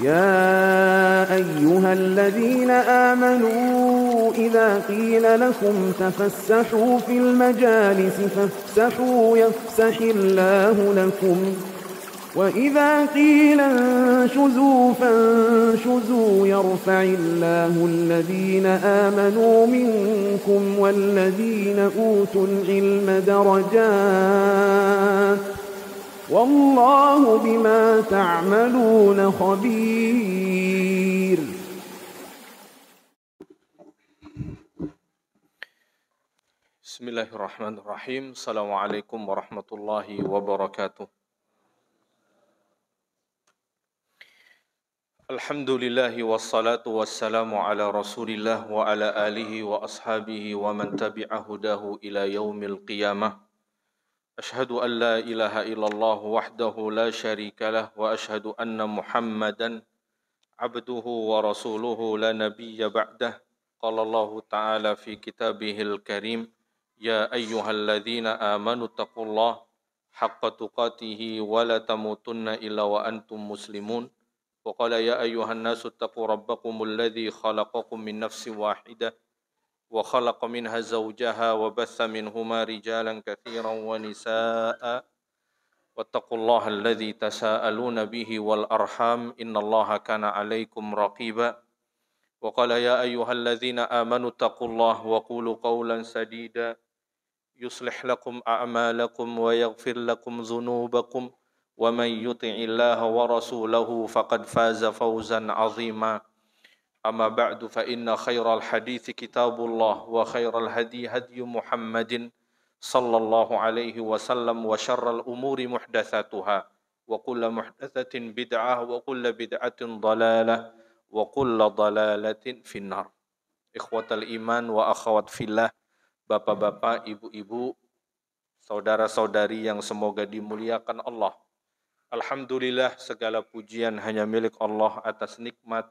يا أيها الذين آمنوا إذا قيل لكم تفسحوا في المجالس فافسحوا يفسح الله لكم وإذا قيل انشزوا فانشزوا يرفع الله الذين آمنوا منكم والذين أوتوا العلم درجات والله بما تعملون خبير. Bismillahirrahmanirrahim. Assalamualaikum warahmatullahi wabarakatuh. Alhamdulillahi wassalatu wassalamu ala rasulillah wa ala alihi wa ashabihi wa man tabi'a hudahu ila yaumil qiyamah. Ashhadu an la ilaha illallah wahdahu la syarika lah wa ashhadu anna Muhammadan abduhu wa rasuluhu la nabiyya ba'dah. Qala Allah ta'ala fi kitabihil karim, ya ayyuhalladzina amanu taqullaha haqqa tuqatihi wa la tamutunna illa wa antum muslimun. Wa qala ya ayyuhan nasu taqu rabbakumul ladzi khalaqakum min nafsin wahidah wa khalaqa minha zawjaha wa batha minhuma rijalan katsiran wa nisaa'a wattaqullaha alladzi tasaaluna bihi wal arham innallaha kana 'alaikum raqiba. Wa qala ya ayyuhalladzina amanu taqullaha wa qulu qawlan sadida yuslih lakum a'malakum wa yaghfir lakum dhunubakum wa man yuti'illaha wa rasulahu faqad faza fawzan 'azima. Amma ba'du fa inna khairal hadithi kitabullah wa khairal hadi hadi Muhammadin sallallahu alaihi wasallam wa syarral umuri muhdatsatuha wa kullu muhdatsatin bid'ah wa kullu bid'atin dhalalah wa kullu dhalalatin finnar. Ikhwatal iman wa akhwat fillah, bapak-bapak, ibu-ibu, saudara-saudari yang semoga dimuliakan Allah. Alhamdulillah, segala pujian hanya milik Allah atas nikmat,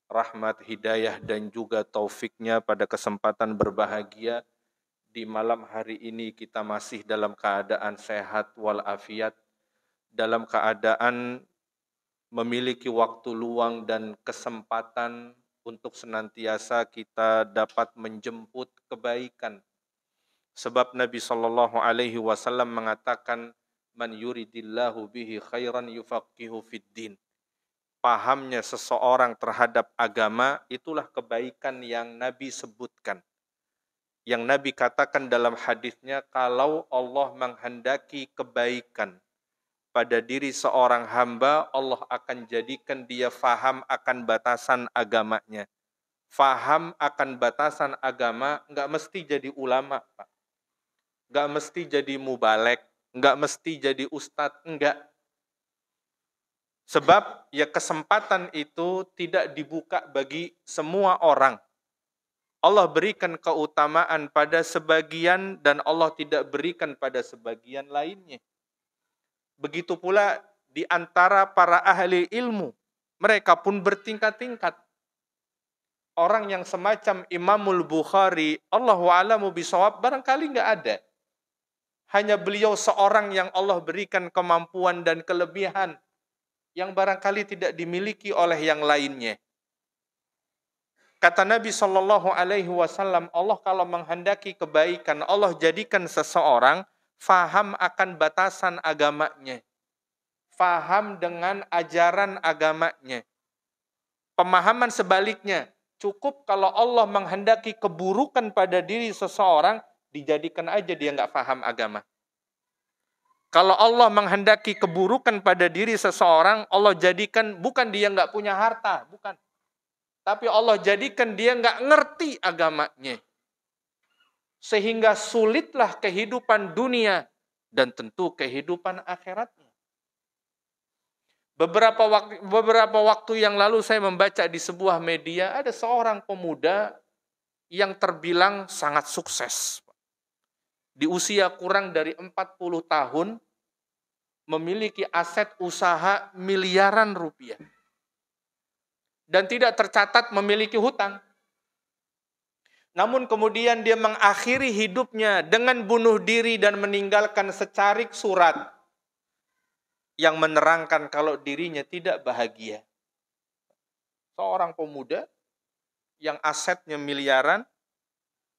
rahmat, hidayah, dan juga taufiknya pada kesempatan berbahagia. Di malam hari ini kita masih dalam keadaan sehat walafiat, dalam keadaan memiliki waktu luang dan kesempatan untuk senantiasa kita dapat menjemput kebaikan. Sebab Nabi SAW mengatakan, man yuridillahu bihi khairan yufaqihu fid din. Pahamnya seseorang terhadap agama, itulah kebaikan yang Nabi sebutkan. Yang Nabi katakan dalam hadisnya, kalau Allah menghendaki kebaikan pada diri seorang hamba, Allah akan jadikan dia faham akan batasan agamanya. Faham akan batasan agama, enggak mesti jadi ulama, Pak. Enggak mesti jadi mubalek, enggak mesti jadi ustadz, enggak. Sebab ya kesempatan itu tidak dibuka bagi semua orang. Allah berikan keutamaan pada sebagian dan Allah tidak berikan pada sebagian lainnya. Begitu pula di antara para ahli ilmu, mereka pun bertingkat-tingkat. Orang yang semacam Imamul Bukhari, Allahu a'lamu bishawab, barangkali nggak ada. Hanya beliau seorang yang Allah berikan kemampuan dan kelebihan yang barangkali tidak dimiliki oleh yang lainnya. Kata Nabi SAW, Allah kalau menghendaki kebaikan, Allah jadikan seseorang faham akan batasan agamanya. Faham dengan ajaran agamanya. Pemahaman sebaliknya, cukup kalau Allah menghendaki keburukan pada diri seseorang, dijadikan aja dia nggak faham agama. Kalau Allah menghendaki keburukan pada diri seseorang, Allah jadikan bukan dia nggak punya harta, bukan. Tapi Allah jadikan dia nggak ngerti agamanya. Sehingga sulitlah kehidupan dunia dan tentu kehidupan akhiratnya. Beberapa waktu yang lalu saya membaca di sebuah media, ada seorang pemuda yang terbilang sangat sukses. Di usia kurang dari 40 tahun, memiliki aset usaha miliaran rupiah. Dan tidak tercatat memiliki hutang. Namun kemudian dia mengakhiri hidupnya dengan bunuh diri dan meninggalkan secarik surat yang menerangkan kalau dirinya tidak bahagia. Seorang pemuda yang asetnya miliaran,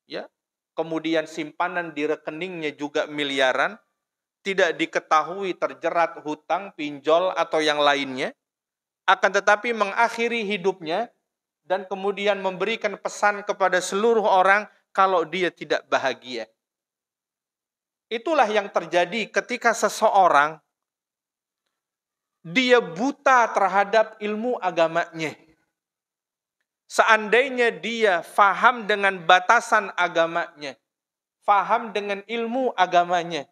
ya, kemudian simpanan di rekeningnya juga miliaran, tidak diketahui terjerat hutang, pinjol, atau yang lainnya, akan tetapi mengakhiri hidupnya dan kemudian memberikan pesan kepada seluruh orang kalau dia tidak bahagia. Itulah yang terjadi ketika seseorang dia buta terhadap ilmu agamanya. Seandainya dia faham dengan batasan agamanya, faham dengan ilmu agamanya,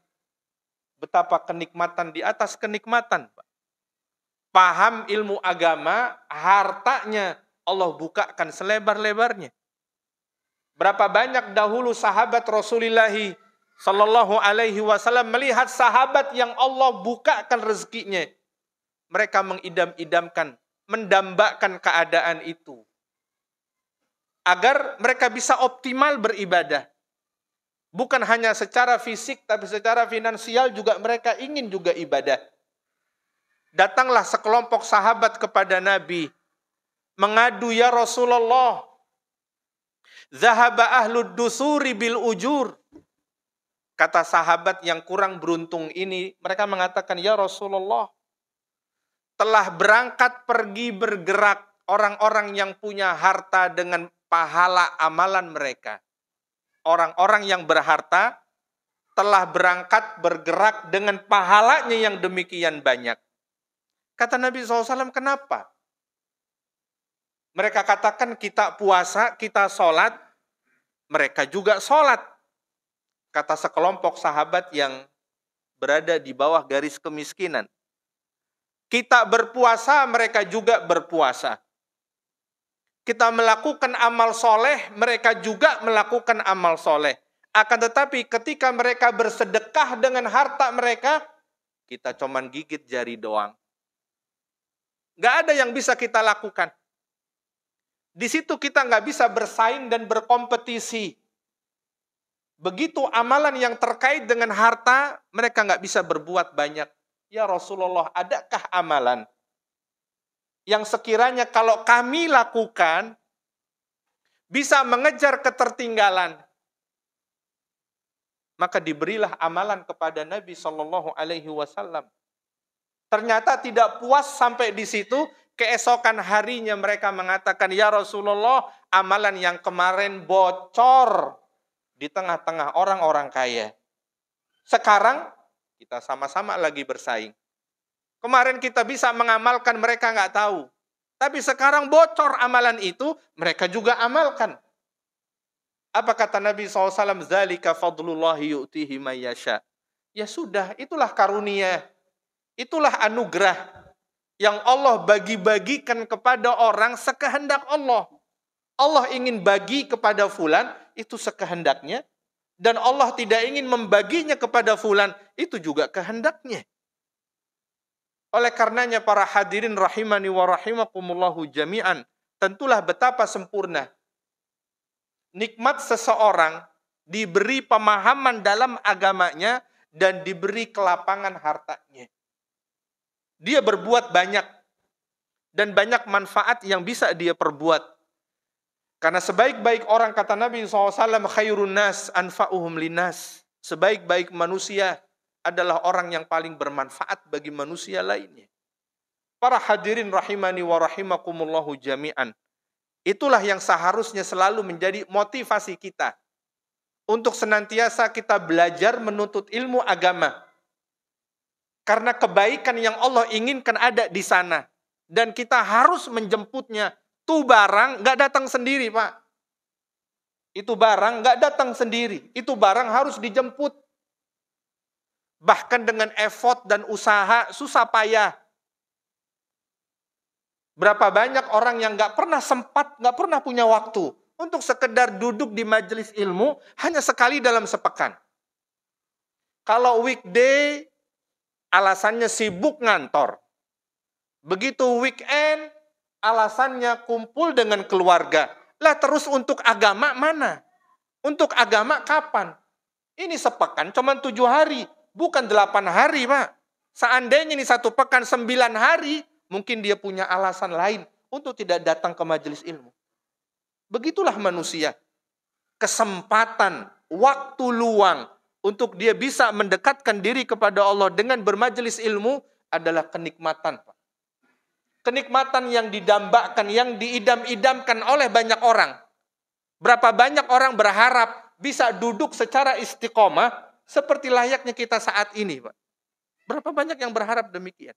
betapa kenikmatan di atas kenikmatan. Paham ilmu agama, hartanya Allah bukakan selebar-lebarnya. Berapa banyak dahulu sahabat Rasulullah Sallallahu Alaihi Wasallam melihat sahabat yang Allah bukakan rezekinya. Mereka mengidam-idamkan, mendambakan keadaan itu. Agar mereka bisa optimal beribadah. Bukan hanya secara fisik, tapi secara finansial juga mereka ingin juga ibadah. Datanglah sekelompok sahabat kepada Nabi. Mengadu, ya Rasulullah, zahaba ahlud dusuri bil ujur. Kata sahabat yang kurang beruntung ini, mereka mengatakan, ya Rasulullah, telah berangkat pergi bergerak orang-orang yang punya harta dengan pahala amalan mereka. Orang-orang yang berharta telah berangkat bergerak dengan pahalanya yang demikian banyak. Kata Nabi SAW, kenapa? Mereka katakan kita puasa, kita sholat, mereka juga sholat. Kata sekelompok sahabat yang berada di bawah garis kemiskinan. Kita berpuasa, mereka juga berpuasa. Kita melakukan amal soleh, mereka juga melakukan amal soleh. Akan tetapi ketika mereka bersedekah dengan harta mereka, kita cuman gigit jari doang. Gak ada yang bisa kita lakukan. Di situ kita gak bisa bersaing dan berkompetisi. Begitu amalan yang terkait dengan harta, mereka gak bisa berbuat banyak. Ya Rasulullah, adakah amalan yang sekiranya kalau kami lakukan, bisa mengejar ketertinggalan? Maka diberilah amalan kepada Nabi SAW. Ternyata tidak puas sampai di situ, keesokan harinya mereka mengatakan, ya Rasulullah, amalan yang kemarin bocor di tengah-tengah orang-orang kaya. Sekarang kita sama-sama lagi bersaing. Kemarin kita bisa mengamalkan, mereka nggak tahu. Tapi sekarang bocor amalan itu, mereka juga amalkan. Apa kata Nabi SAW? Zalika fadlullahi yu'tihi mayyasha. Ya sudah, itulah karunia. Itulah anugerah yang Allah bagi-bagikan kepada orang sekehendak Allah. Allah ingin bagi kepada fulan, itu sekehendaknya. Dan Allah tidak ingin membaginya kepada fulan, itu juga kehendaknya. Oleh karenanya para hadirin rahimani wa rahimakumullahu jami'an, tentulah betapa sempurna nikmat seseorang diberi pemahaman dalam agamanya dan diberi kelapangan hartanya. Dia berbuat banyak dan banyak manfaat yang bisa dia perbuat. Karena sebaik-baik orang, kata Nabi SAW, khairun nas anfa'uhum linnas. Sebaik-baik manusia adalah orang yang paling bermanfaat bagi manusia lainnya. Para hadirin rahimani wa rahimakumullahu jami'an. Itulah yang seharusnya selalu menjadi motivasi kita. Untuk senantiasa kita belajar menuntut ilmu agama. Karena kebaikan yang Allah inginkan ada di sana. Dan kita harus menjemputnya. Itu barang gak datang sendiri, Pak. Itu barang gak datang sendiri. Itu barang harus dijemput. Bahkan dengan effort dan usaha susah payah. Berapa banyak orang yang gak pernah sempat, gak pernah punya waktu untuk sekedar duduk di majelis ilmu hanya sekali dalam sepekan. Kalau weekday, alasannya sibuk ngantor. Begitu weekend, alasannya kumpul dengan keluarga. Lah terus untuk agama mana? Untuk agama kapan? Ini sepekan cuma 7 hari. Bukan 8 hari, Pak. Seandainya ini 1 pekan 9 hari, mungkin dia punya alasan lain untuk tidak datang ke majelis ilmu. Begitulah manusia. Kesempatan, waktu luang untuk dia bisa mendekatkan diri kepada Allah dengan bermajelis ilmu adalah kenikmatan, Pak. Kenikmatan yang didambakan, yang diidam-idamkan oleh banyak orang. Berapa banyak orang berharap bisa duduk secara istiqomah seperti layaknya kita saat ini, Pak. Berapa banyak yang berharap demikian.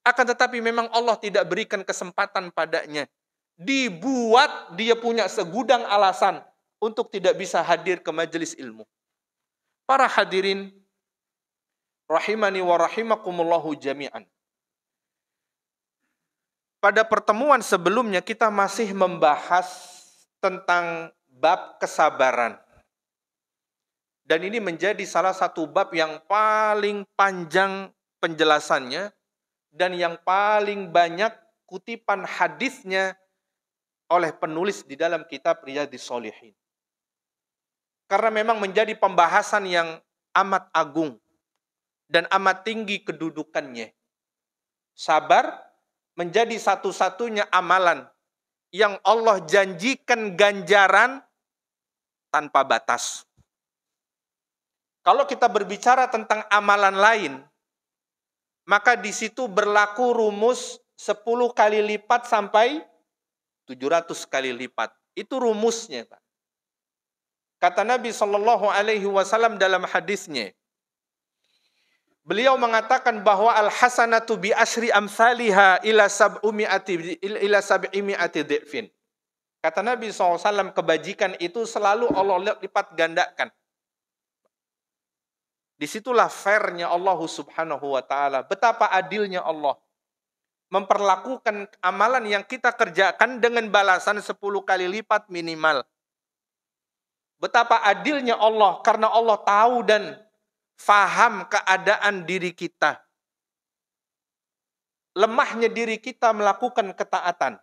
Akan tetapi memang Allah tidak berikan kesempatan padanya. Dibuat dia punya segudang alasan untuk tidak bisa hadir ke majelis ilmu. Para hadirin rahimani wa rahimakumullahu jami'an. Pada pertemuan sebelumnya kita masih membahas tentang bab kesabaran. Dan ini menjadi salah satu bab yang paling panjang penjelasannya dan yang paling banyak kutipan hadisnya oleh penulis di dalam kitab Riyadhis Shalihin. Karena memang menjadi pembahasan yang amat agung dan amat tinggi kedudukannya. Sabar menjadi satu-satunya amalan yang Allah janjikan ganjaran tanpa batas. Kalau kita berbicara tentang amalan lain, maka di situ berlaku rumus 10 kali lipat sampai 700 kali lipat. Itu rumusnya, Pak. Kata Nabi SAW dalam hadisnya, beliau mengatakan bahwa al-hasanatu bi asyri amsalha ila sab'imi'ati dhi'fin. Kata Nabi SAW, kebajikan itu selalu Allah lipat gandakan. Disitulah fairnya Allah subhanahu wa ta'ala. Betapa adilnya Allah. Memperlakukan amalan yang kita kerjakan dengan balasan 10 kali lipat minimal. Betapa adilnya Allah, karena Allah tahu dan faham keadaan diri kita. Lemahnya diri kita melakukan ketaatan.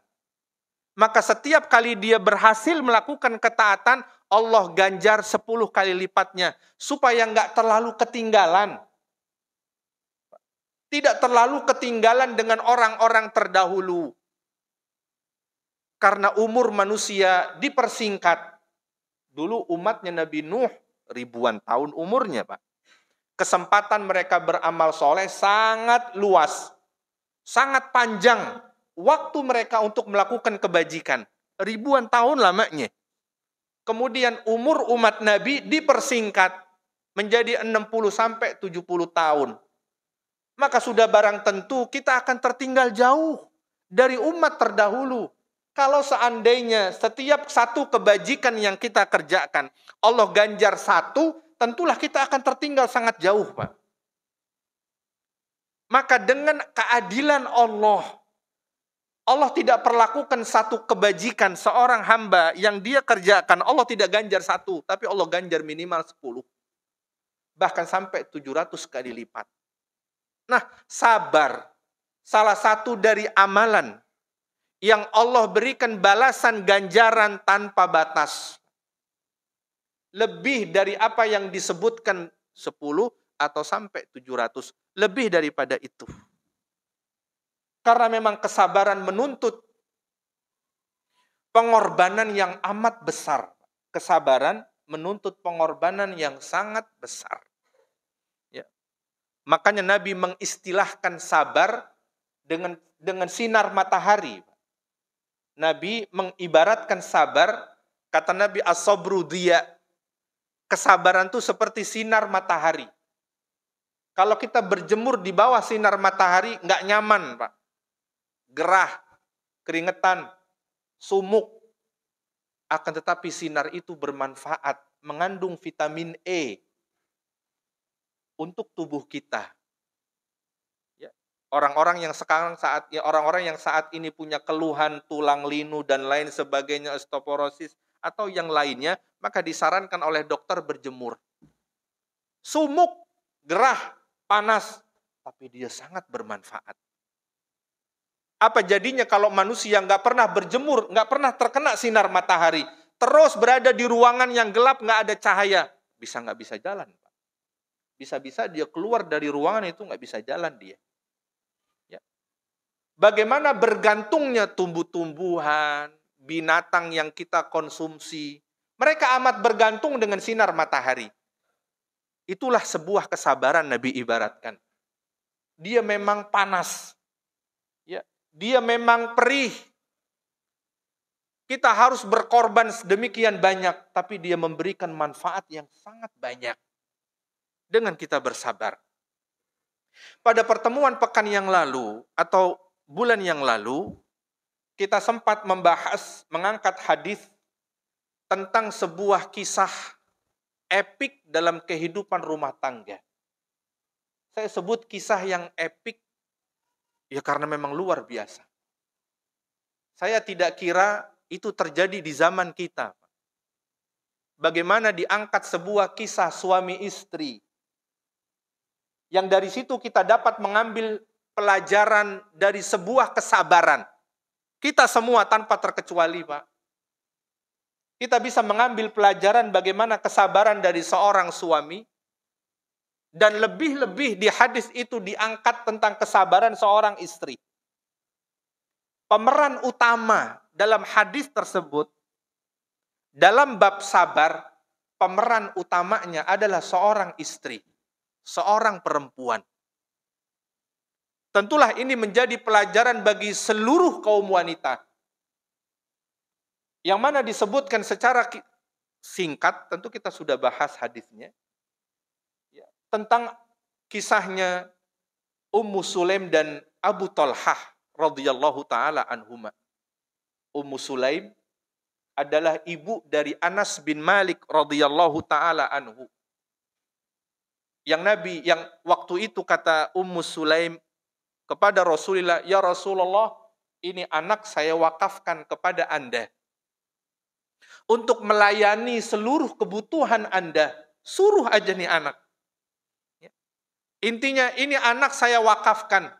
Maka setiap kali dia berhasil melakukan ketaatan, Allah ganjar 10 kali lipatnya. Supaya nggak terlalu ketinggalan. Tidak terlalu ketinggalan dengan orang-orang terdahulu. Karena umur manusia dipersingkat. Dulu umatnya Nabi Nuh ribuan tahun umurnya, Pak. Kesempatan mereka beramal soleh sangat luas. Sangat panjang. Waktu mereka untuk melakukan kebajikan. Ribuan tahun lamanya. Kemudian umur umat Nabi dipersingkat. Menjadi 60 sampai 70 tahun. Maka sudah barang tentu kita akan tertinggal jauh dari umat terdahulu. Kalau seandainya setiap satu kebajikan yang kita kerjakan, Allah ganjar satu, tentulah kita akan tertinggal sangat jauh, Pak. Maka dengan keadilan Allah, Allah tidak perlakukan satu kebajikan seorang hamba yang dia kerjakan, Allah tidak ganjar satu, tapi Allah ganjar minimal 10. Bahkan sampai 700 kali lipat. Nah, sabar, salah satu dari amalan yang Allah berikan balasan ganjaran tanpa batas. Lebih dari apa yang disebutkan 10 atau sampai 700. Lebih daripada itu. Karena memang kesabaran menuntut pengorbanan yang amat besar. Kesabaran menuntut pengorbanan yang sangat besar. Ya. Makanya Nabi mengistilahkan sabar dengan sinar matahari. Nabi mengibaratkan sabar, kata Nabi as-sabru diya. Kesabaran itu seperti sinar matahari. Kalau kita berjemur di bawah sinar matahari, nggak nyaman, Pak. Gerah, keringetan, sumuk. Akan tetapi sinar itu bermanfaat, mengandung vitamin E untuk tubuh kita. Orang-orang yang saat ini punya keluhan tulang linu dan lain sebagainya, osteoporosis atau yang lainnya, maka disarankan oleh dokter berjemur. Sumuk, gerah, panas, tapi dia sangat bermanfaat. Apa jadinya kalau manusia nggak pernah berjemur, nggak pernah terkena sinar matahari, terus berada di ruangan yang gelap, nggak ada cahaya, nggak bisa jalan, Pak. Bisa-bisa dia keluar dari ruangan itu nggak bisa jalan dia. Bagaimana bergantungnya tumbuh-tumbuhan, binatang yang kita konsumsi. Mereka amat bergantung dengan sinar matahari. Itulah sebuah kesabaran Nabi ibaratkan. Dia memang panas. Ya, dia memang perih. Kita harus berkorban sedemikian banyak, tapi dia memberikan manfaat yang sangat banyak dengan kita bersabar. Pada pertemuan pekan yang lalu atau bulan yang lalu, kita sempat mengangkat hadis tentang sebuah kisah epik dalam kehidupan rumah tangga. Saya sebut kisah yang epik ya karena memang luar biasa. Saya tidak kira itu terjadi di zaman kita. Bagaimana diangkat sebuah kisah suami istri. Yang dari situ kita dapat mengambil pelajaran dari sebuah kesabaran. Kita semua tanpa terkecuali, Pak. Kita bisa mengambil pelajaran bagaimana kesabaran dari seorang suami. Dan lebih-lebih di hadis itu diangkat tentang kesabaran seorang istri. Pemeran utama dalam hadis tersebut, dalam bab sabar, pemeran utamanya adalah seorang istri, seorang perempuan. Tentulah ini menjadi pelajaran bagi seluruh kaum wanita. Yang mana disebutkan secara singkat, tentu kita sudah bahas hadisnya. Ya, tentang kisahnya Ummu Sulaim dan Abu Talhah radhiyallahu taala anhuma. Ummu Sulaim adalah ibu dari Anas bin Malik radhiyallahu taala anhu. Yang waktu itu kata Ummu Sulaim kepada Rasulullah, "Ya Rasulullah, ini anak saya wakafkan kepada Anda untuk melayani seluruh kebutuhan Anda. Suruh aja nih anak." Intinya ini anak saya wakafkan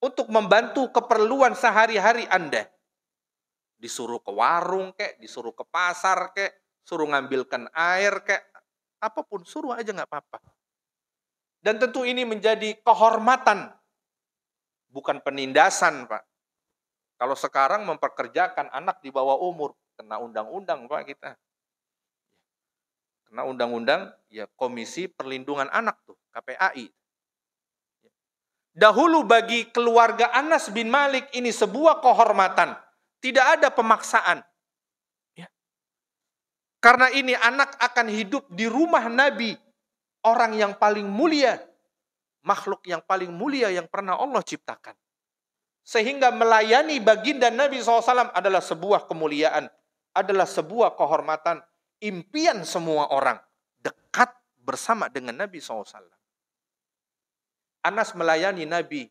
untuk membantu keperluan sehari-hari Anda. Disuruh ke warung kek, disuruh ke pasar kek, suruh ngambilkan air kek, apapun suruh aja nggak apa-apa. Dan tentu ini menjadi kehormatan, bukan penindasan, Pak. Kalau sekarang memperkerjakan anak di bawah umur, kena undang-undang, Pak, kita. Kena undang-undang, ya Komisi Perlindungan Anak tuh, KPAI. Dahulu bagi keluarga Anas bin Malik ini sebuah kehormatan. Tidak ada pemaksaan. Ya. Karena ini anak akan hidup di rumah Nabi. Orang yang paling mulia. Makhluk yang paling mulia yang pernah Allah ciptakan. Sehingga melayani baginda Nabi SAW adalah sebuah kemuliaan. Adalah sebuah kehormatan. Impian semua orang. Dekat bersama dengan Nabi SAW. Anas melayani Nabi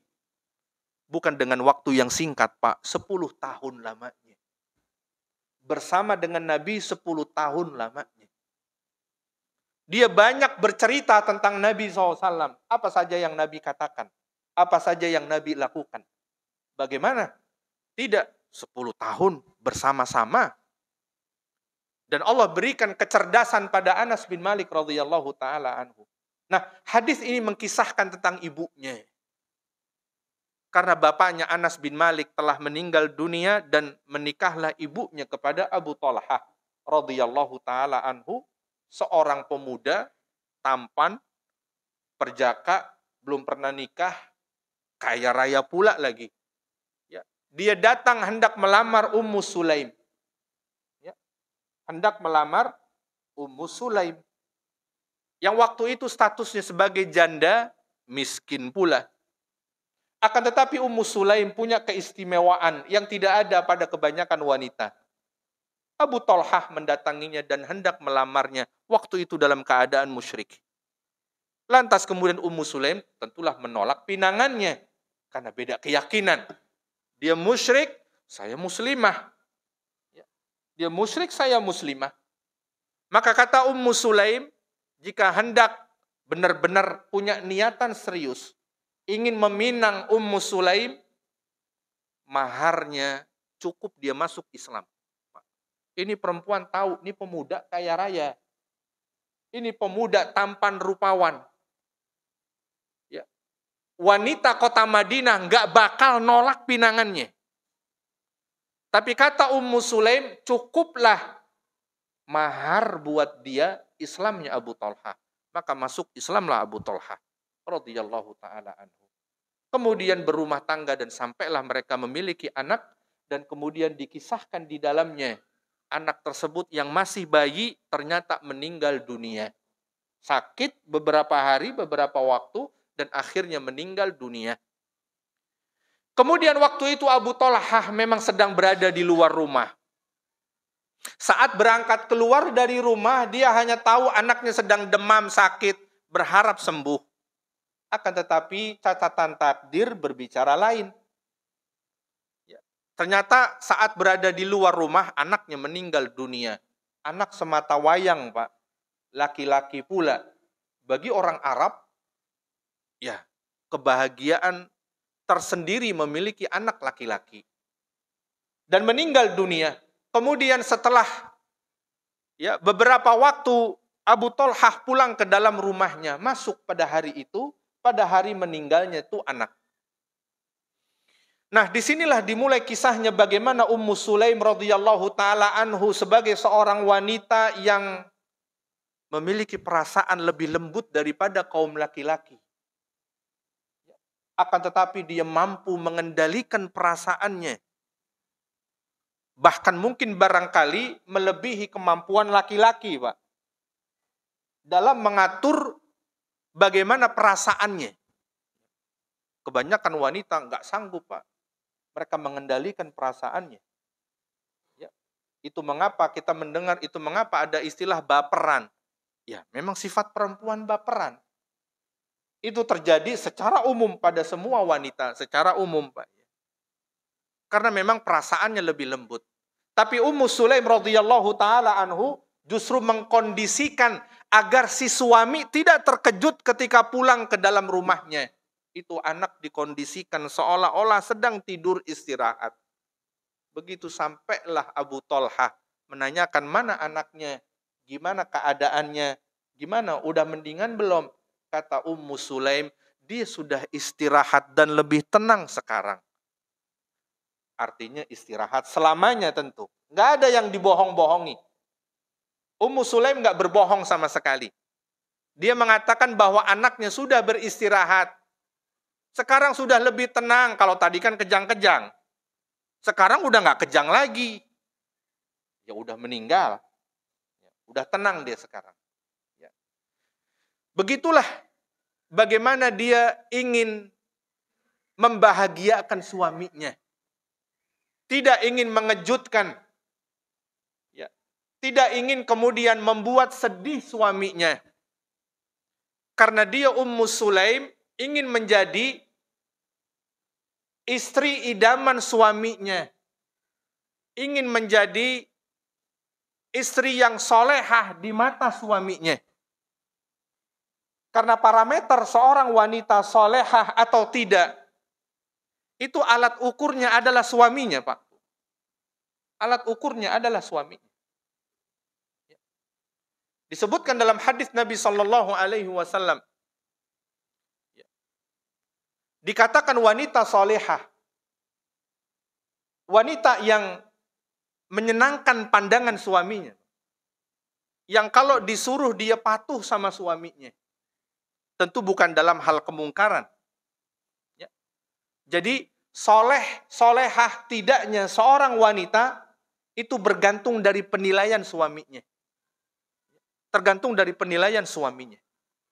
bukan dengan waktu yang singkat, Pak, 10 tahun lamanya. Bersama dengan Nabi 10 tahun lamanya. Dia banyak bercerita tentang Nabi SAW. Apa saja yang Nabi katakan. Apa saja yang Nabi lakukan. Bagaimana? Tidak 10 tahun bersama-sama. Dan Allah berikan kecerdasan pada Anas bin Malik radhiyallahu taala anhu. Nah, hadis ini mengkisahkan tentang ibunya. Karena bapaknya Anas bin Malik telah meninggal dunia dan menikahlah ibunya kepada Abu Talhah radhiyallahu taala anhu, seorang pemuda tampan, perjaka, belum pernah nikah, kaya raya pula lagi. Ya, dia datang hendak melamar Ummu Sulaim. Ya, hendak melamar Ummu Sulaim. Yang waktu itu statusnya sebagai janda, miskin pula. Akan tetapi Ummu Sulaim punya keistimewaan yang tidak ada pada kebanyakan wanita. Abu Talhah mendatanginya dan hendak melamarnya. Waktu itu dalam keadaan musyrik. Lantas kemudian Ummu Sulaim tentulah menolak pinangannya. Karena beda keyakinan. Dia musyrik, saya muslimah. Dia musyrik, saya muslimah. Maka kata Ummu Sulaim, jika hendak benar-benar punya niatan serius, ingin meminang Ummu Sulaim, maharnya cukup dia masuk Islam. Ini perempuan tahu, ini pemuda kaya raya. Ini pemuda tampan rupawan. Ya. wanita kota Madinah nggak bakal nolak pinangannya. Tapi kata Ummu Sulaim, cukuplah mahar buat dia Islamnya Abu Talha. Maka masuk Islamlah Abu Talha radhiyallahu taala anhu. Kemudian berumah tangga dan sampailah mereka memiliki anak, dan kemudian dikisahkan di dalamnya anak tersebut yang masih bayi ternyata meninggal dunia. Sakit beberapa hari, beberapa waktu, dan akhirnya meninggal dunia. Kemudian waktu itu Abu Talhah memang sedang berada di luar rumah. Saat berangkat keluar dari rumah, dia hanya tahu anaknya sedang demam, sakit, berharap sembuh. Akan tetapi catatan takdir berbicara lain. Ternyata saat berada di luar rumah, anaknya meninggal dunia. Anak semata wayang, Pak. Laki-laki pula. Bagi orang Arab, ya, kebahagiaan tersendiri memiliki anak laki-laki. Dan meninggal dunia. Kemudian setelah beberapa waktu, Abu Talhah pulang ke dalam rumahnya. Masuk pada hari itu, pada hari meninggalnya itu anak. Nah, disinilah dimulai kisahnya bagaimana Ummu Sulaim radhiyallahu taala anhu sebagai seorang wanita yang memiliki perasaan lebih lembut daripada kaum laki-laki. Akan tetapi dia mampu mengendalikan perasaannya. Bahkan mungkin barangkali melebihi kemampuan laki-laki, Pak. Dalam mengatur bagaimana perasaannya. Kebanyakan wanita nggak sanggup, Pak. Mereka mengendalikan perasaannya. Ya, itu mengapa kita mendengar, itu mengapa ada istilah baperan. Ya, memang sifat perempuan baperan. Itu terjadi secara umum pada semua wanita, secara umum, Pak. Karena memang perasaannya lebih lembut. Tapi Ummu Sulaim radhiyallahu taala anhu justru mengkondisikan agar si suami tidak terkejut ketika pulang ke dalam rumahnya. Itu anak dikondisikan seolah-olah sedang tidur istirahat. Begitu sampailah Abu Talha menanyakan mana anaknya, gimana keadaannya, gimana, udah mendingan belum? Kata Ummu Sulaim, dia sudah istirahat dan lebih tenang sekarang. Artinya istirahat selamanya tentu. Nggak ada yang dibohong-bohongi. Ummu Sulaim nggak berbohong sama sekali. Dia mengatakan bahwa anaknya sudah beristirahat. Sekarang sudah lebih tenang. Kalau tadi kan kejang-kejang. Sekarang udah nggak kejang lagi. Ya udah meninggal. Ya, udah tenang dia sekarang. Ya. Begitulah bagaimana dia ingin membahagiakan suaminya. Tidak ingin mengejutkan. Ya. Tidak ingin kemudian membuat sedih suaminya. Karena dia Ummu Sulaim ingin menjadi istri idaman suaminya. Ingin menjadi istri yang solehah di mata suaminya. Karena parameter seorang wanita solehah atau tidak, itu alat ukurnya adalah suaminya, Pak. Alat ukurnya adalah suaminya. Disebutkan dalam hadis Nabi Sallallahu Alaihi Wasallam. Dikatakan wanita solehah. Wanita yang menyenangkan pandangan suaminya. Yang kalau disuruh dia patuh sama suaminya. Tentu bukan dalam hal kemungkaran. Ya. Jadi solehah tidaknya seorang wanita itu bergantung dari penilaian suaminya. Tergantung dari penilaian suaminya.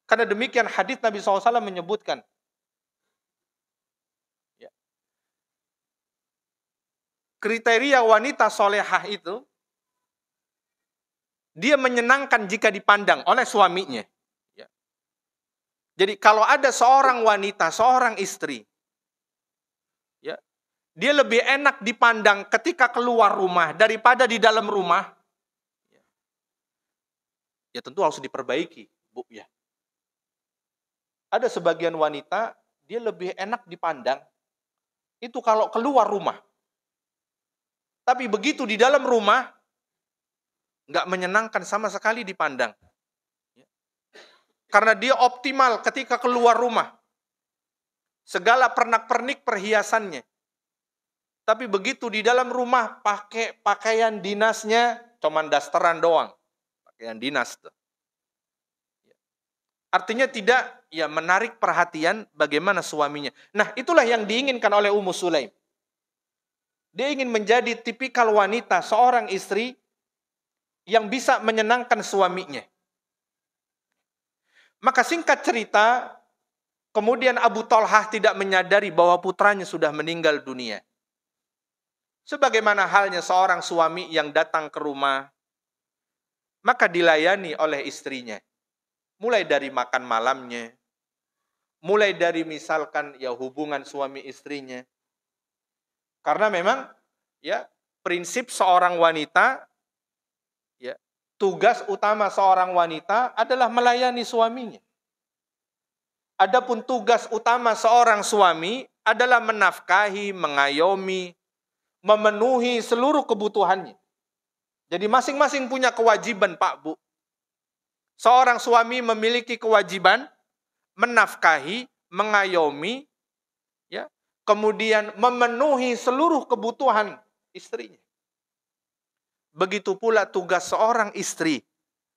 Karena demikian hadis Nabi SAW menyebutkan. Ya. Kriteria wanita solehah itu, dia menyenangkan jika dipandang oleh suaminya. Ya. Jadi kalau ada seorang wanita, seorang istri, ya, dia lebih enak dipandang ketika keluar rumah daripada di dalam rumah. Ya tentu harus diperbaiki, Bu. Ya. Ada sebagian wanita, dia lebih enak dipandang, itu kalau keluar rumah. Tapi begitu di dalam rumah, nggak menyenangkan sama sekali dipandang. Ya. Karena dia optimal ketika keluar rumah. segala pernak-pernik perhiasannya. Tapi begitu di dalam rumah pakai pakaian dinasnya, cuman dasteran doang. Pakaian dinas tuh. Artinya tidak menarik perhatian bagaimana suaminya. Nah, itulah yang diinginkan oleh Ummu Sulaim. Dia ingin menjadi tipikal wanita, seorang istri yang bisa menyenangkan suaminya. Maka singkat cerita, kemudian Abu Talhah tidak menyadari bahwa putranya sudah meninggal dunia. Sebagaimana halnya seorang suami yang datang ke rumah, maka dilayani oleh istrinya. Mulai dari makan malamnya, mulai dari misalkan hubungan suami istrinya. Karena memang prinsip seorang wanita, tugas utama seorang wanita adalah melayani suaminya. Adapun tugas utama seorang suami adalah menafkahi, mengayomi, memenuhi seluruh kebutuhannya. Jadi masing-masing punya kewajiban, Pak, Bu. Seorang suami memiliki kewajiban menafkahi, mengayomi, kemudian memenuhi seluruh kebutuhan istrinya. Begitu pula tugas seorang istri,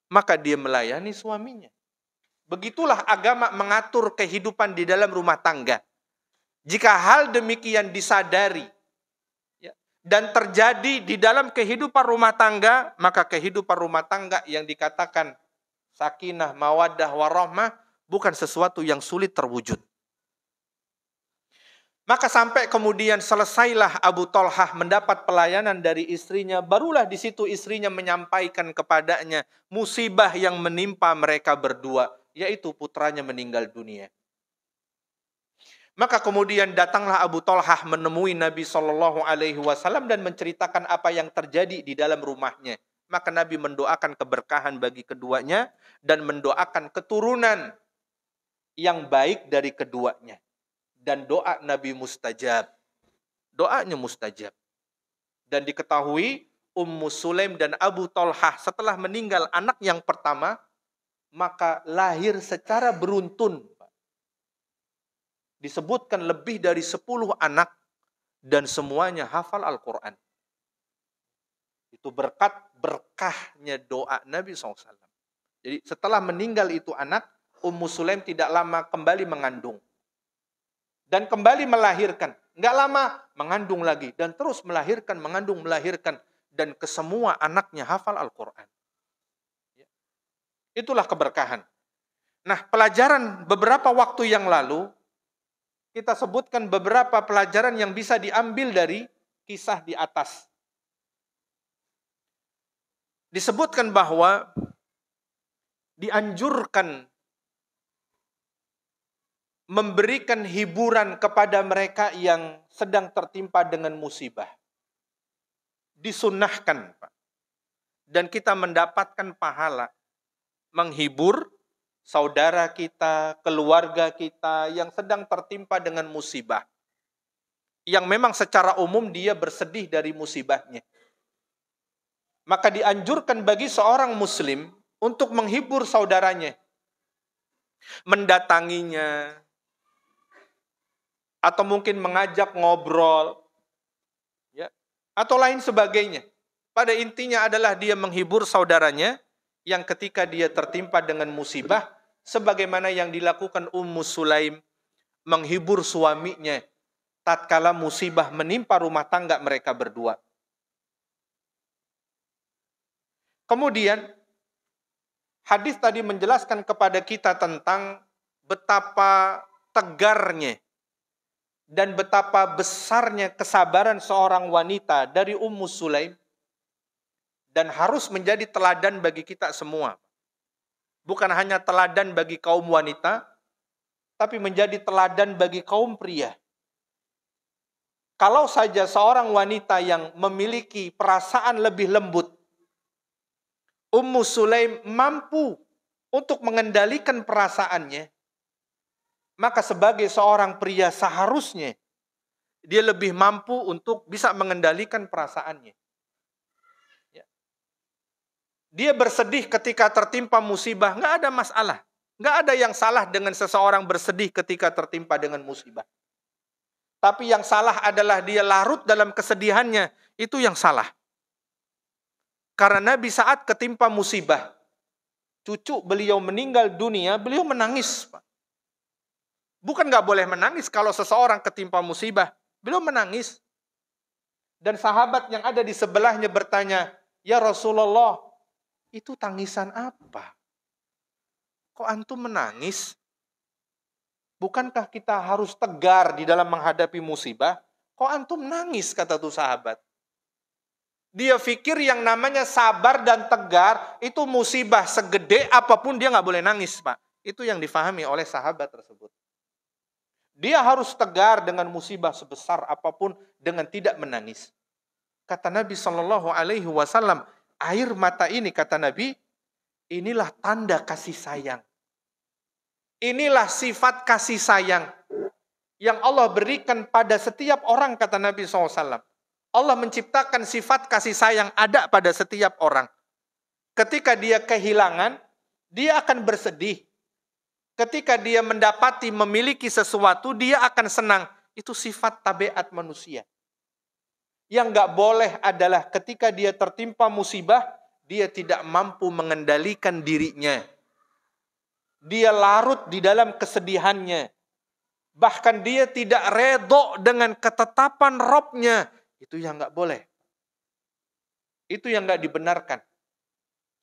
maka dia melayani suaminya. Begitulah agama mengatur kehidupan di dalam rumah tangga. Jika hal demikian disadari dan terjadi di dalam kehidupan rumah tangga, maka kehidupan rumah tangga yang dikatakan sakinah, mawaddah, warahmah bukan sesuatu yang sulit terwujud. Maka sampai kemudian selesailah Abu Talhah mendapat pelayanan dari istrinya, barulah di situ istrinya menyampaikan kepadanya musibah yang menimpa mereka berdua, yaitu putranya meninggal dunia. Maka kemudian datanglah Abu Talhah menemui Nabi SAW dan menceritakan apa yang terjadi di dalam rumahnya. Maka Nabi mendoakan keberkahan bagi keduanya dan mendoakan keturunan yang baik dari keduanya. Dan doa Nabi mustajab. Doanya mustajab. Dan diketahui Ummu Sulaim dan Abu Talhah setelah meninggal anak yang pertama, maka lahir secara beruntun. Disebutkan lebih dari 10 anak dan semuanya hafal Al-Quran. Itu berkahnya doa Nabi SAW. Jadi setelah meninggal itu anak, Ummu Sulaim tidak lama kembali mengandung. Dan kembali melahirkan. Nggak lama mengandung lagi. Dan terus melahirkan, mengandung, melahirkan. Dan kesemua anaknya hafal Al-Quran. Itulah keberkahan. Nah, pelajaran beberapa waktu yang lalu, kita sebutkan beberapa pelajaran yang bisa diambil dari kisah di atas. Disebutkan bahwa dianjurkan memberikan hiburan kepada mereka yang sedang tertimpa dengan musibah. Disunnahkan, Pak. Dan kita mendapatkan pahala menghibur saudara kita, keluarga kita yang sedang tertimpa dengan musibah. Yang memang secara umum dia bersedih dari musibahnya. Maka dianjurkan bagi seorang muslim untuk menghibur saudaranya. Mendatanginya, atau mungkin mengajak ngobrol, atau lain sebagainya. Pada intinya adalah dia menghibur saudaranya yang ketika dia tertimpa dengan musibah, sebagaimana yang dilakukan Ummu Sulaim menghibur suaminya tatkala musibah menimpa rumah tangga mereka berdua. Kemudian hadis tadi menjelaskan kepada kita tentang betapa tegarnya dan betapa besarnya kesabaran seorang wanita dari Ummu Sulaim dan harus menjadi teladan bagi kita semua. Bukan hanya teladan bagi kaum wanita, tapi menjadi teladan bagi kaum pria. Kalau saja seorang wanita yang memiliki perasaan lebih lembut, Ummu Sulaim mampu untuk mengendalikan perasaannya, maka sebagai seorang pria seharusnya dia lebih mampu untuk bisa mengendalikan perasaannya. Dia bersedih ketika tertimpa musibah, nggak ada masalah. Nggak ada yang salah dengan seseorang bersedih ketika tertimpa dengan musibah. Tapi yang salah adalah dia larut dalam kesedihannya. Itu yang salah. Karena Nabi saat ketimpa musibah, cucu beliau meninggal dunia, beliau menangis. Bukan nggak boleh menangis kalau seseorang ketimpa musibah. Beliau menangis. Dan sahabat yang ada di sebelahnya bertanya, "Ya Rasulullah, itu tangisan apa? Kok antum menangis? Bukankah kita harus tegar di dalam menghadapi musibah? Kok antum nangis?" kata tuh sahabat. Dia pikir yang namanya sabar dan tegar itu musibah segede apapun dia nggak boleh nangis, Pak. Itu yang difahami oleh sahabat tersebut. Dia harus tegar dengan musibah sebesar apapun dengan tidak menangis. Kata Nabi Shallallahu Alaihi Wasallam, air mata ini kata Nabi, inilah tanda kasih sayang. Inilah sifat kasih sayang yang Allah berikan pada setiap orang kata Nabi SAW. Allah menciptakan sifat kasih sayang ada pada setiap orang. Ketika dia kehilangan, dia akan bersedih. Ketika dia mendapati, memiliki sesuatu, dia akan senang. Itu sifat tabiat manusia. Yang nggak boleh adalah ketika dia tertimpa musibah, dia tidak mampu mengendalikan dirinya. Dia larut di dalam kesedihannya. Bahkan dia tidak redho dengan ketetapan Robnya. Itu yang nggak boleh. Itu yang nggak dibenarkan.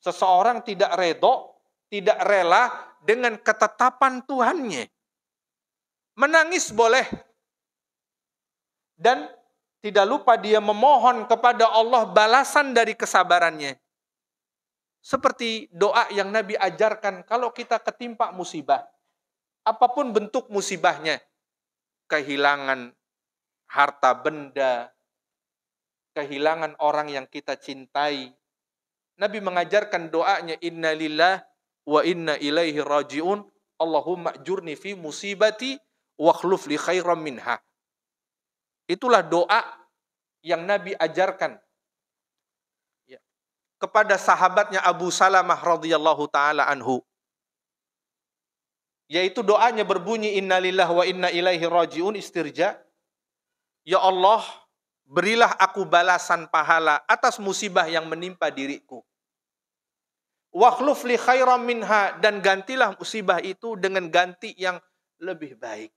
Seseorang tidak redho, tidak rela dengan ketetapan Tuhannya. Menangis boleh. Dan tidak lupa dia memohon kepada Allah balasan dari kesabarannya. Seperti doa yang Nabi ajarkan kalau kita ketimpa musibah. Apapun bentuk musibahnya. Kehilangan harta benda. Kehilangan orang yang kita cintai. Nabi mengajarkan doanya, inna lillah wa inna ilaihi raji'un. Allahumma ajurni fi musibati wa akhluf li khairam minha. Itulah doa yang Nabi ajarkan kepada sahabatnya Abu Salamah radhiyallahu taala anhu. Yaitu doanya berbunyi innalillahi wa inna ilaihi raji'un istirja. Ya Allah, berilah aku balasan pahala atas musibah yang menimpa diriku. Wa akhluf li khairam minha, dan gantilah musibah itu dengan ganti yang lebih baik.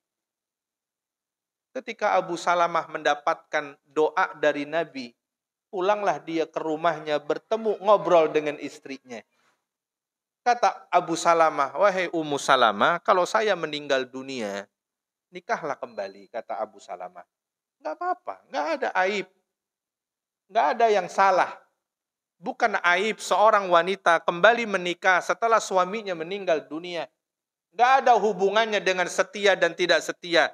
Ketika Abu Salamah mendapatkan doa dari Nabi, pulanglah dia ke rumahnya bertemu ngobrol dengan istrinya. Kata Abu Salamah, wahai Ummu Salamah, kalau saya meninggal dunia, nikahlah kembali, kata Abu Salamah. Enggak apa-apa, enggak ada aib. Enggak ada yang salah. Bukan aib seorang wanita kembali menikah setelah suaminya meninggal dunia. Enggak ada hubungannya dengan setia dan tidak setia.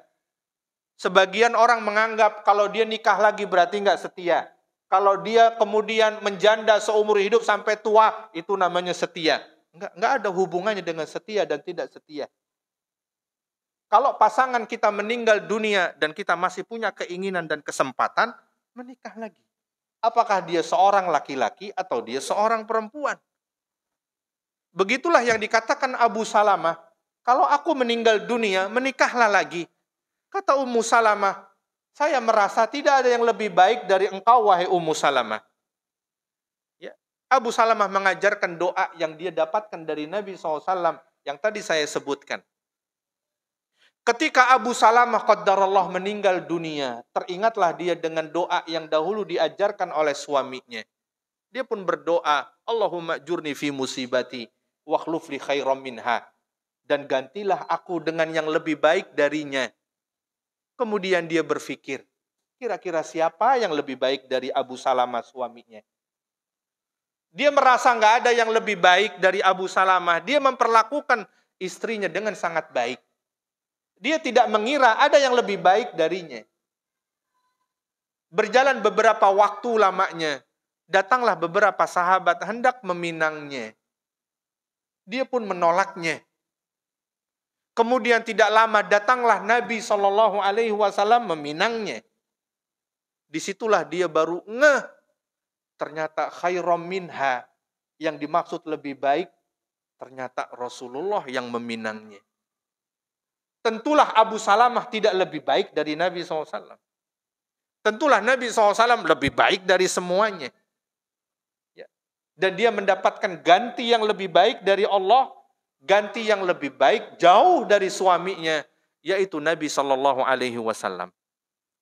Sebagian orang menganggap kalau dia nikah lagi berarti enggak setia. Kalau dia kemudian menjanda seumur hidup sampai tua, itu namanya setia. Enggak ada hubungannya dengan setia dan tidak setia. Kalau pasangan kita meninggal dunia dan kita masih punya keinginan dan kesempatan, menikah lagi. Apakah dia seorang laki-laki atau dia seorang perempuan? Begitulah yang dikatakan Abu Salamah, kalau aku meninggal dunia, menikahlah lagi. Kata Ummu Salamah, saya merasa tidak ada yang lebih baik dari engkau, wahai Ummu Salamah. Ya, Abu Salamah mengajarkan doa yang dia dapatkan dari Nabi SAW yang tadi saya sebutkan. Ketika Abu Salamah qaddarallah meninggal dunia, teringatlah dia dengan doa yang dahulu diajarkan oleh suaminya. Dia pun berdoa, Allahumma jurni fi musibati wa akhluf li khairam minha, dan gantilah aku dengan yang lebih baik darinya. Kemudian dia berpikir, kira-kira siapa yang lebih baik dari Abu Salamah suaminya? Dia merasa nggak ada yang lebih baik dari Abu Salamah. Dia memperlakukan istrinya dengan sangat baik. Dia tidak mengira ada yang lebih baik darinya. Berjalan beberapa waktu lamanya, datanglah beberapa sahabat hendak meminangnya. Dia pun menolaknya. Kemudian tidak lama datanglah Nabi SAW meminangnya. Disitulah dia baru ngeh. Ternyata khairam minha, yang dimaksud lebih baik, ternyata Rasulullah yang meminangnya. tentulah Abu Salamah tidak lebih baik dari Nabi SAW. Tentulah Nabi SAW lebih baik dari semuanya. Ya. Dan dia mendapatkan ganti yang lebih baik dari Allah, ganti yang lebih baik jauh dari suaminya, yaitu Nabi SAW.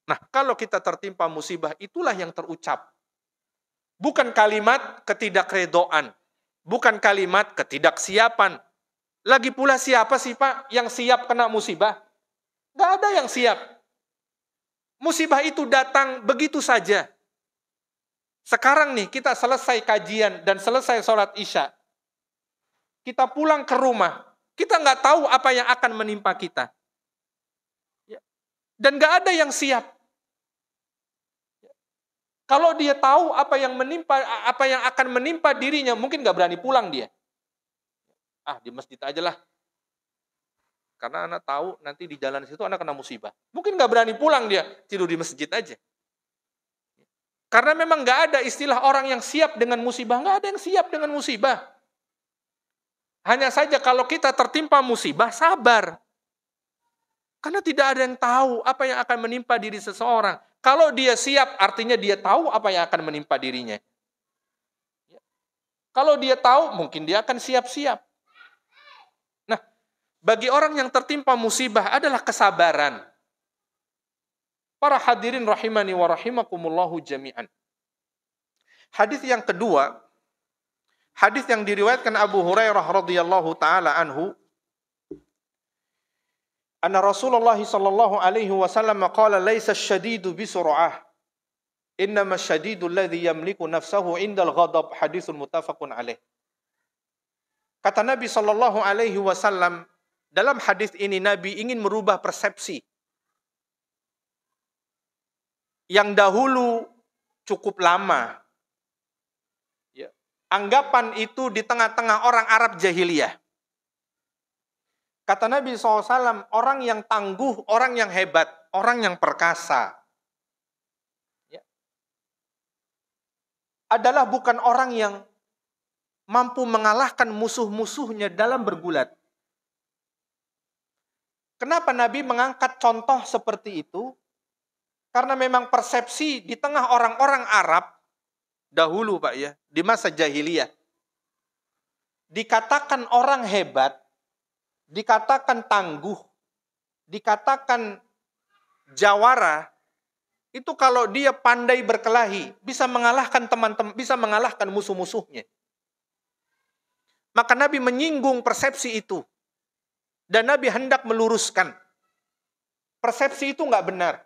Nah, kalau kita tertimpa musibah, itulah yang terucap. Bukan kalimat ketidakredoan, bukan kalimat ketidaksiapan. Lagi pula siapa sih Pak yang siap kena musibah? Nggak ada yang siap. Musibah itu datang begitu saja. Sekarang nih kita selesai kajian dan selesai sholat isya. Kita pulang ke rumah. Kita nggak tahu apa yang akan menimpa kita. Dan nggak ada yang siap. Kalau dia tahu apa yang akan menimpa dirinya, mungkin nggak berani pulang dia. Di masjid aja lah. Karena anak tahu nanti di jalan situ anak kena musibah. Mungkin nggak berani pulang dia, tidur di masjid aja. Karena memang nggak ada istilah orang yang siap dengan musibah. Nggak ada yang siap dengan musibah. Hanya saja kalau kita tertimpa musibah, sabar. Karena tidak ada yang tahu apa yang akan menimpa diri seseorang. Kalau dia siap, artinya dia tahu apa yang akan menimpa dirinya. Kalau dia tahu, mungkin dia akan siap-siap. Nah, bagi orang yang tertimpa musibah adalah kesabaran. Para hadirin rahimani wa rahimakumullahu jami'an. Hadis yang kedua, hadis yang diriwayatkan Abu Hurairah radhiyallahu taala anhu, anna Rasulullah sallallahu alaihi wasallam qala laisa asy-syadidu bisur'ah innama asy-syadidu alladhi yamliku nafsahu 'indal ghadab, haditsun muttafaqun alaih. Kata Nabi sallallahu alaihi wasallam, dalam hadis ini Nabi ingin merubah persepsi yang dahulu cukup lama. Ya. Anggapan itu di tengah-tengah orang Arab jahiliyah. Kata Nabi SAW, orang yang tangguh, orang yang hebat, orang yang perkasa, ya, adalah bukan orang yang mampu mengalahkan musuh-musuhnya dalam bergulat. Kenapa Nabi mengangkat contoh seperti itu? Karena memang persepsi di tengah orang-orang Arab dahulu Pak ya, di masa jahiliyah, dikatakan orang hebat, dikatakan tangguh, dikatakan jawara, itu kalau dia pandai berkelahi, bisa mengalahkan teman-teman, bisa mengalahkan musuh-musuhnya. Maka Nabi menyinggung persepsi itu. Dan Nabi hendak meluruskan. Persepsi itu nggak benar.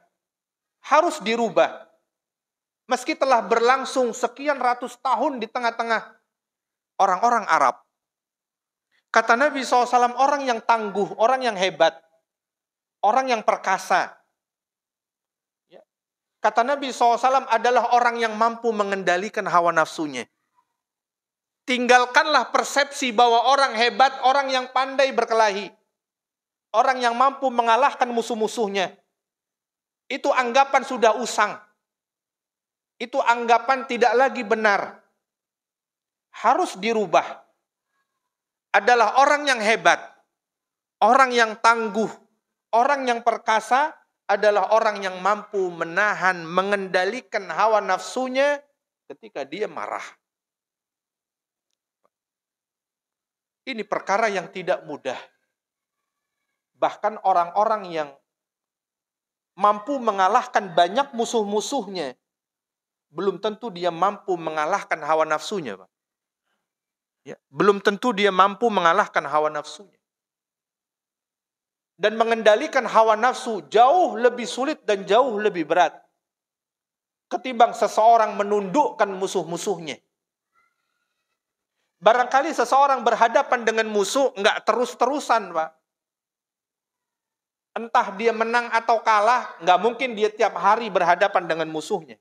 Harus dirubah. Meski telah berlangsung sekian ratus tahun di tengah-tengah orang-orang Arab. Kata Nabi SAW, orang yang tangguh, orang yang hebat, orang yang perkasa. Kata Nabi SAW adalah orang yang mampu mengendalikan hawa nafsunya. Tinggalkanlah persepsi bahwa orang hebat, orang yang pandai berkelahi, orang yang mampu mengalahkan musuh-musuhnya. Itu anggapan sudah usang. Itu anggapan tidak lagi benar. Harus dirubah. Adalah orang yang hebat, orang yang tangguh, orang yang perkasa adalah orang yang mampu menahan, mengendalikan hawa nafsunya ketika dia marah. Ini perkara yang tidak mudah. Bahkan orang-orang yang mampu mengalahkan banyak musuh-musuhnya, belum tentu dia mampu mengalahkan hawa nafsunya, Pak. Ya, belum tentu dia mampu mengalahkan hawa nafsunya. Dan mengendalikan hawa nafsu jauh lebih sulit dan jauh lebih berat ketimbang seseorang menundukkan musuh-musuhnya. Barangkali seseorang berhadapan dengan musuh nggak terus-terusan, Pak. Entah dia menang atau kalah, nggak mungkin dia tiap hari berhadapan dengan musuhnya.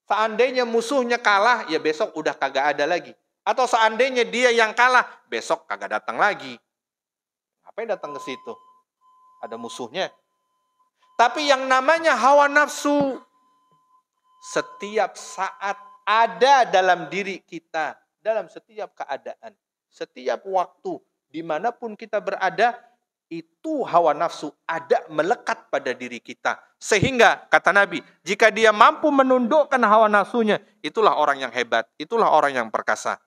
Seandainya musuhnya kalah, ya besok udah kagak ada lagi. Atau seandainya dia yang kalah, besok kagak datang lagi. Ngapain datang ke situ? Ada musuhnya. Tapi yang namanya hawa nafsu, setiap saat ada dalam diri kita, dalam setiap keadaan, setiap waktu, dimanapun kita berada, itu hawa nafsu ada melekat pada diri kita. Sehingga, kata Nabi, jika dia mampu menundukkan hawa nafsunya, itulah orang yang hebat, itulah orang yang perkasa.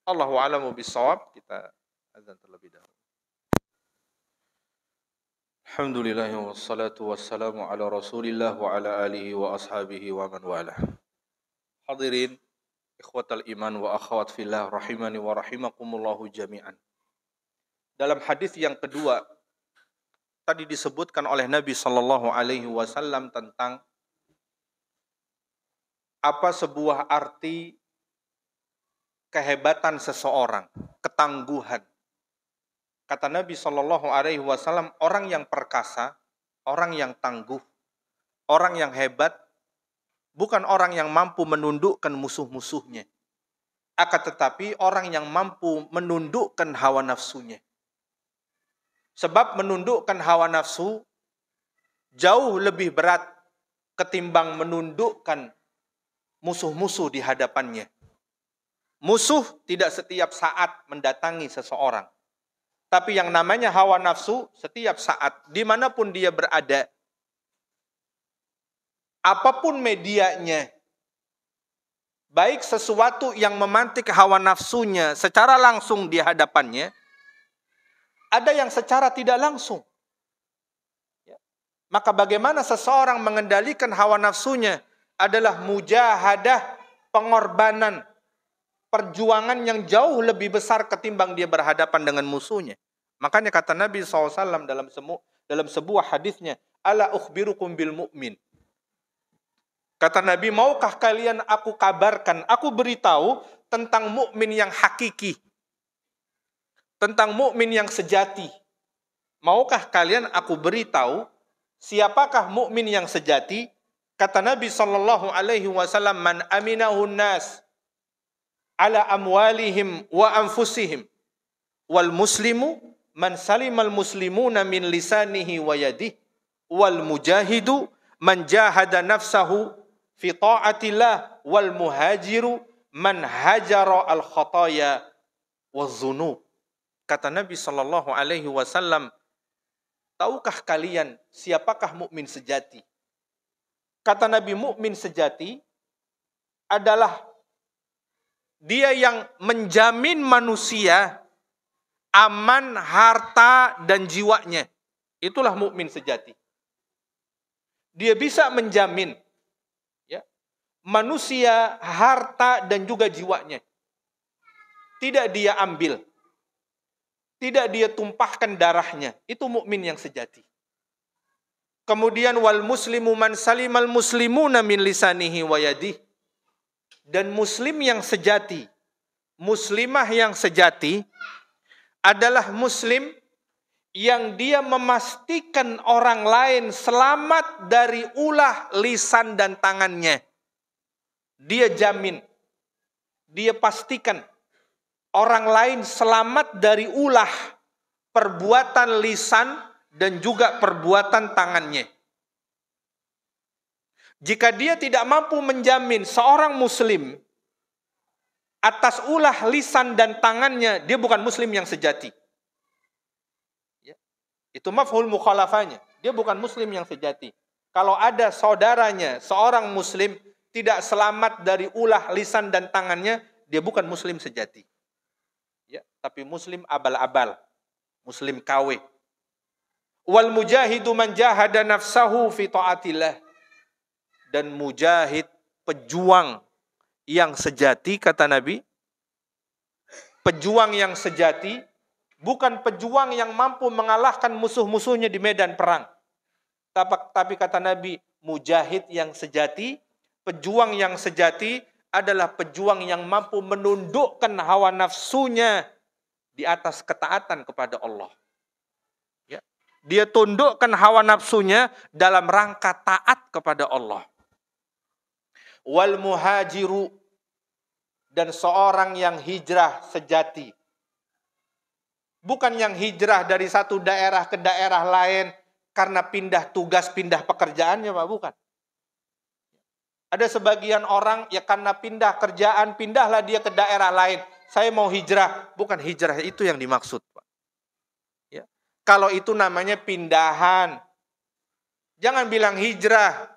Allahu a'lamu bishawab. Kita azan terlebih dahulu. Alhamdulillah wassalatu wassalamu ala Rasulillah wa ala alihi wa ashabihi wa man walah. Hadirin ikhwatal iman wa akhwat fillah rahimani wa rahimakumullahu jami'an. Dalam hadis yang kedua tadi disebutkan oleh Nabi sallallahu alaihi wasallam tentang apa sebuah arti kehebatan seseorang, ketangguhan. Kata Nabi sallallahu alaihi wasallam, orang yang perkasa, orang yang tangguh, orang yang hebat bukan orang yang mampu menundukkan musuh-musuhnya, akan tetapi orang yang mampu menundukkan hawa nafsunya. Sebab menundukkan hawa nafsu jauh lebih berat ketimbang menundukkan musuh-musuh di hadapannya. Musuh tidak setiap saat mendatangi seseorang. Tapi yang namanya hawa nafsu setiap saat, dimanapun dia berada, apapun medianya, baik sesuatu yang memantik hawa nafsunya secara langsung di hadapannya, ada yang secara tidak langsung. Maka bagaimana seseorang mengendalikan hawa nafsunya adalah mujahadah, pengorbanan, perjuangan yang jauh lebih besar ketimbang dia berhadapan dengan musuhnya. Makanya kata Nabi SAW dalam sebuah hadisnya, ala ukhbirukum bil mu'min. Kata Nabi, maukah kalian aku kabarkan, aku beritahu tentang mukmin yang hakiki, tentang mukmin yang sejati. Maukah kalian aku beritahu siapakah mukmin yang sejati? Kata Nabi sallallahu alaihi wasallam, man aminahun nas ala amwalihim wa anfusihim wal muslimu man salimal muslimuna min lisanihi wa yadihi wal mujahidu man jahada nafsahu fi ta'atillah wal muhajiru man hajara al khataya waz zunub. Kata Nabi sallallahu alaihi wasallam, tahukah kalian siapakah mukmin sejati? Kata Nabi, mukmin sejati adalah dia yang menjamin manusia aman harta dan jiwanya. Itulah mukmin sejati. Dia bisa menjamin ya, manusia harta dan juga jiwanya. Tidak dia ambil. Tidak dia tumpahkan darahnya. Itu mukmin yang sejati. Kemudian wal muslimu man salimal muslimuna min lisanihi wa yadihi. Dan muslim yang sejati, muslimah yang sejati adalah muslim yang dia memastikan orang lain selamat dari ulah lisan dan tangannya. Dia jamin, dia pastikan orang lain selamat dari ulah perbuatan lisan dan juga perbuatan tangannya. Jika dia tidak mampu menjamin seorang muslim atas ulah lisan dan tangannya, dia bukan muslim yang sejati. Ya. Itu mafhul mukhalafahnya. Dia bukan muslim yang sejati. Kalau ada saudaranya, seorang muslim tidak selamat dari ulah lisan dan tangannya, dia bukan muslim sejati. Ya, tapi muslim abal-abal, muslim KW. Wal mujahidu man jahada nafsahu fi ta'atillah. Dan mujahid, pejuang yang sejati, kata Nabi, pejuang yang sejati bukan pejuang yang mampu mengalahkan musuh-musuhnya di medan perang. Tapi kata Nabi, mujahid yang sejati, pejuang yang sejati adalah pejuang yang mampu menundukkan hawa nafsunya di atas ketaatan kepada Allah. Ya. Dia tundukkan hawa nafsunya dalam rangka taat kepada Allah. Wal muhajiru, dan seorang yang hijrah sejati. Bukan yang hijrah dari satu daerah ke daerah lain karena pindah tugas, pindah pekerjaannya, Pak, bukan. Ada sebagian orang ya karena pindah kerjaan, pindahlah dia ke daerah lain. Saya mau hijrah, bukan hijrah itu yang dimaksud, Pak. Ya. Kalau itu namanya pindahan. Jangan bilang hijrah.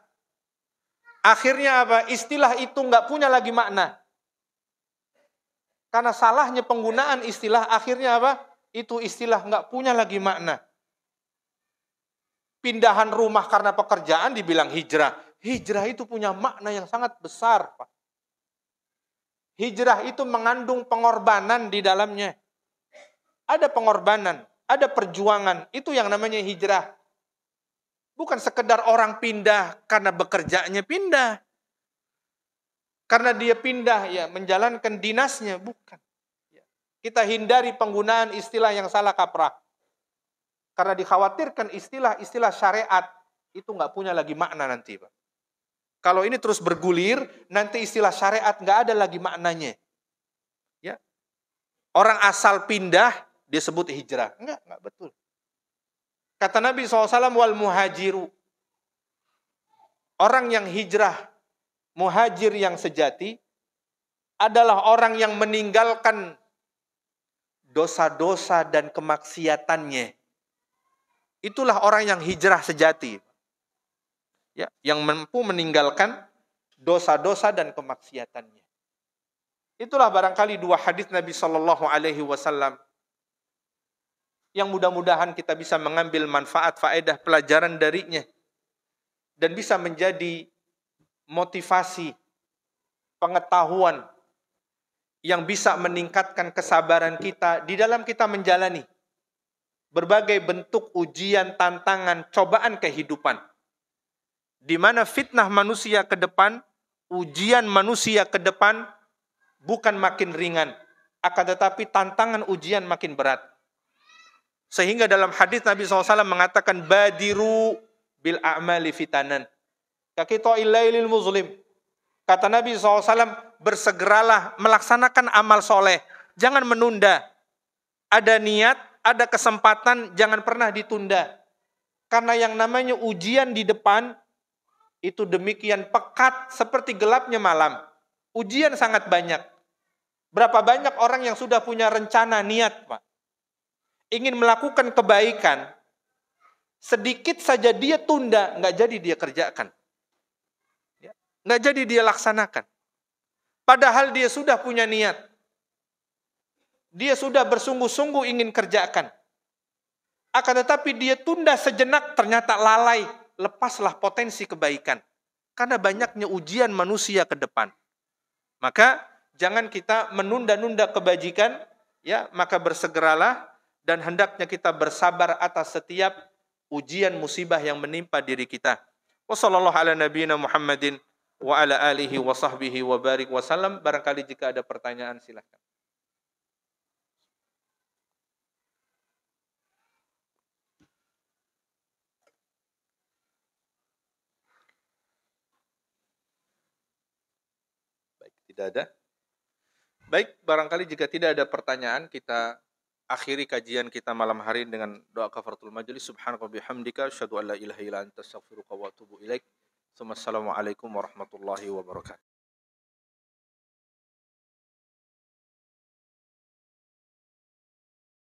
Akhirnya apa? Istilah itu nggak punya lagi makna. Karena salahnya penggunaan istilah, akhirnya apa? Itu istilah nggak punya lagi makna. Pindahan rumah karena pekerjaan dibilang hijrah. Hijrah itu punya makna yang sangat besar, Pak. Hijrah itu mengandung pengorbanan di dalamnya. Ada pengorbanan, ada perjuangan. Itu yang namanya hijrah. Bukan sekedar orang pindah karena bekerjanya pindah. Karena dia pindah ya menjalankan dinasnya, bukan. Kita hindari penggunaan istilah yang salah kaprah. Karena dikhawatirkan istilah-istilah syariat itu nggak punya lagi makna nanti, Pak. Kalau ini terus bergulir, nanti istilah syariat nggak ada lagi maknanya. Ya. Orang asal pindah, dia sebut hijrah. Enggak betul. Kata Nabi SAW, wal muhajiru. Orang yang hijrah, muhajir yang sejati, adalah orang yang meninggalkan dosa-dosa dan kemaksiatannya. Itulah orang yang hijrah sejati. Ya, yang mampu meninggalkan dosa-dosa dan kemaksiatannya. Itulah barangkali dua hadis Nabi Shallallahu Alaihi Wasallam yang mudah-mudahan kita bisa mengambil manfaat, faedah, pelajaran darinya dan bisa menjadi motivasi, pengetahuan yang bisa meningkatkan kesabaran kita di dalam kita menjalani berbagai bentuk ujian, tantangan, cobaan kehidupan. Di mana fitnah manusia ke depan, ujian manusia ke depan bukan makin ringan, akan tetapi tantangan ujian makin berat. Sehingga dalam hadis Nabi SAW mengatakan badiru bil a'mali fitanan. Kakito'il lailil muzlim. Kata Nabi SAW, bersegeralah melaksanakan amal soleh. Jangan menunda. Ada niat, ada kesempatan, jangan pernah ditunda. Karena yang namanya ujian di depan, itu demikian pekat seperti gelapnya malam. Ujian sangat banyak. Berapa banyak orang yang sudah punya rencana, niat, Pak. Ingin melakukan kebaikan, sedikit saja dia tunda, nggak jadi dia kerjakan. Nggak jadi dia laksanakan. Padahal dia sudah punya niat. Dia sudah bersungguh-sungguh ingin kerjakan. Akan tetapi dia tunda sejenak, ternyata lalai. Lepaslah potensi kebaikan. Karena banyaknya ujian manusia ke depan. Maka jangan kita menunda-nunda kebajikan, ya, maka bersegeralah dan hendaknya kita bersabar atas setiap ujian musibah yang menimpa diri kita. Wassallallahu ala nabiyina Muhammadin wa ala alihi wa sahbihi wa barik wa salam. Barangkali jika ada pertanyaan silakan. Baik, tidak ada. Baik, barangkali jika tidak ada pertanyaan, kita akhiri kajian kita malam hari dengan doa kafaratul majelis. Subhanaka bihamdika asyhadu an la ilaha illa anta astaghfiruka wa atubu ilaik. Assalamualaikum warahmatullahi wabarakatuh.